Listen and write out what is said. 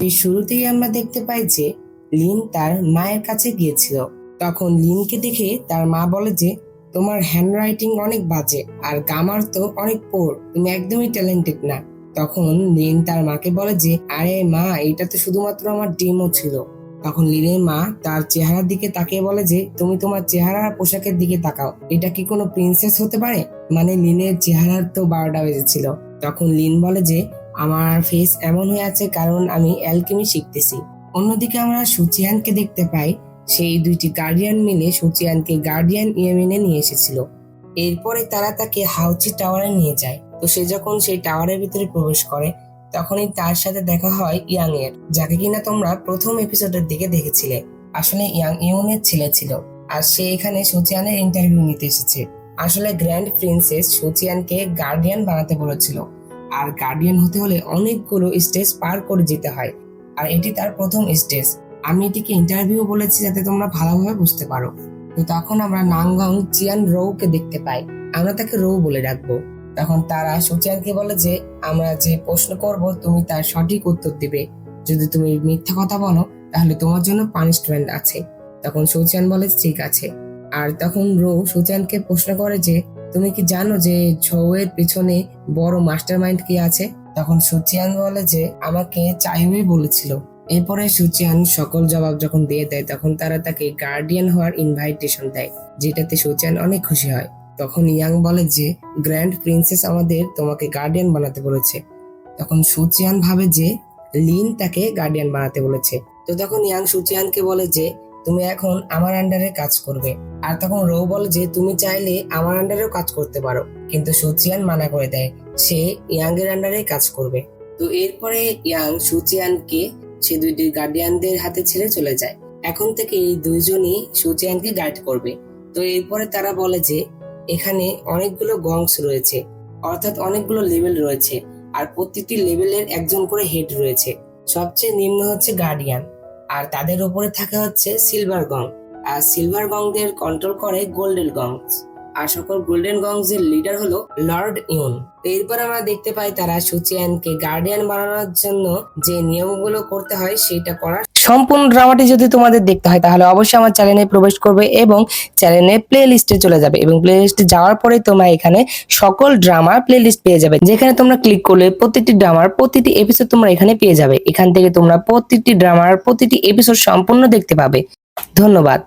এর শুরুতেই আমরা দেখতে পাই যে লিন তার মায়ের কাছে গিয়েছিল। তখন লিনকে দেখে তার মা বলে যে তোমার হ্যান্ডরাইটিং অনেক বাজে আর গ্রামার তো অনেক পোর, তুমি একদমই ট্যালেন্টেড না। তখন লিন তার মাকে বলে যে আরে মা, এটা তো শুধুমাত্র আমার ডেমো ছিল। তখন লিনের মা তার চেহারার দিকে তাকিয়ে বলে যে তুমি তোমার চেহারা আর পোশাকের দিকে তাকাও, এটা কি কোনো প্রিন্সেস হতে পারে? মানে লিনের চেহারার তো 12টা বেজেছিল। তখন লিন বলে যে আমার ফেস এমন হয়ে আছে কারণ আমি অ্যালকেমি শিখতেছি। অন্যদিকে আমরা সুচিয়ানকে দেখতে পাই, সেই দুইটি গার্ডিয়ান মিলে সুচিয়ানকে গার্ডিয়ান ইয়েমেনে নিয়ে এসেছিল। এরপরে তারা তাকে হাউচি টাওয়ারে নিয়ে যায়। তো সে যখন সেই টাওয়ারের ভিতরে প্রবেশ করে তখনই তার সাথে দেখা হয় ইয়াং এর, যাকে কিনা তোমরা প্রথম এপিসোডের দিকে দেখেছিলে। আসলে ইয়াং ইউনের ছেলে ছিল, আর সে এখানে সুচিয়ানের ইন্টারভিউ নিতে এসেছে। আসলে গ্র্যান্ড প্রিন্সেস সুচিয়ানকে গার্ডিয়ান বানাতে বলেছিল, আর গার্ডিয়ান হতে হলে অনেকগুলো স্টেজ পার করে যেতে হয়, আর এটি তার প্রথম স্টেজ। আমি এটিকে ইন্টারভিউ বলেছি যাতে তোমরা ভালোভাবে বুঝতে পারো। তো তখন আমরা নাঙ্গং চিয়ান রৌকে দেখতে পাই, আমরা তাকে রৌ বলে ডাকবো। তখন তারা সুচিয়ানকে বলে যে আমরা যে প্রশ্ন করব তুমি তার সঠিক উত্তর দিবে, যদি তুমি মিথ্যা কথা বলো তাহলে তোমার জন্য পানিশমেন্ট আছে। তখন সুচিয়ান বলে ঠিক আছে। আর তখন রৌ সুচিয়ানকে প্রশ্ন করে যে তুমি কি জানো যে ঝৌয়ের পিছনে বড় মাস্টারমাইন্ড কি আছে? তখন সুচিয়ান বলে যে আমাকে চাইওয়ে বলেছিল। এরপরে সুচিয়ান সকল জবাব যখন দিয়ে দেয় তখন তারা তাকে গার্ডিয়ান হওয়ার ইনভাইটেশন দেয়, যেটাতে সুচিয়ান অনেক খুশি হয়। তখন ইয়াং বলে যে গ্র্যান্ড প্রিন্সেস আমাদের তোমাকে গার্ডিয়ান বানাতে বলেছে। তখন সুচিয়ান ভাবে যে লিন তাকে গার্ডিয়ান বানাতে বলেছে। তো তখন ইয়াং সুচিয়ানকে বলে যে তুমি এখন আমার আন্ডারে কাজ করবে। আর তখন রৌ বলে যে তুমি চাইলে আমার আন্ডারেও কাজ করতে পারো, কিন্তু সুচিয়ান মানা করে দেয়, সে ইয়াং এর আন্ডারে কাজ করবে। তো এরপরে ইয়াং সুচিয়ানকে সে দুইটি গার্ডিয়ানদের হাতে ছেড়ে চলে যায়। এখন থেকে এই দুইজনই সুচিয়ানকে গাইড করবে। তো এরপরে তারা বলে যে এখানে অনেকগুলো গংস রয়েছে, অর্থাৎ অনেকগুলো লেভেল রয়েছে, আর প্রত্যেকটি লেভেলের একজন করে হেড রয়েছে। সবচেয়ে নিম্ন হচ্ছে গার্ডিয়ান, আর তাদের উপরে থাকে হচ্ছে সিলভার গং, আর সিলভার গংদের কন্ট্রোল করে গোল্ডেন গংস, আর সকল গোল্ডেন গংস এর লিডার হলো লর্ড ইউন। এরপর আমরা দেখতে পাই তারা সুচিয়ানকে গার্ডিয়ান বানানোর জন্য যে নিয়মগুলো করতে হয় সেটা করার। সম্পূর্ণ ড্রামাটি যদি তোমাদের দেখতে হয় তাহলে অবশ্যই আমার চ্যানেলে প্রবেশ করবে এবং চ্যানেলে প্লে লিস্টে চলে যাবে, এবং প্লে লিস্টে যাওয়ার পরে তোমরা এখানে সকল ড্রামার প্লে লিস্ট পেয়ে যাবে, যেখানে তোমরা ক্লিক করলে প্রতিটি ড্রামার প্রতিটি এপিসোড তোমরা এখানে পেয়ে যাবে। এখান থেকে তোমরা প্রতিটি ড্রামার প্রতিটি এপিসোড সম্পূর্ণ দেখতে পাবে। ধন্যবাদ।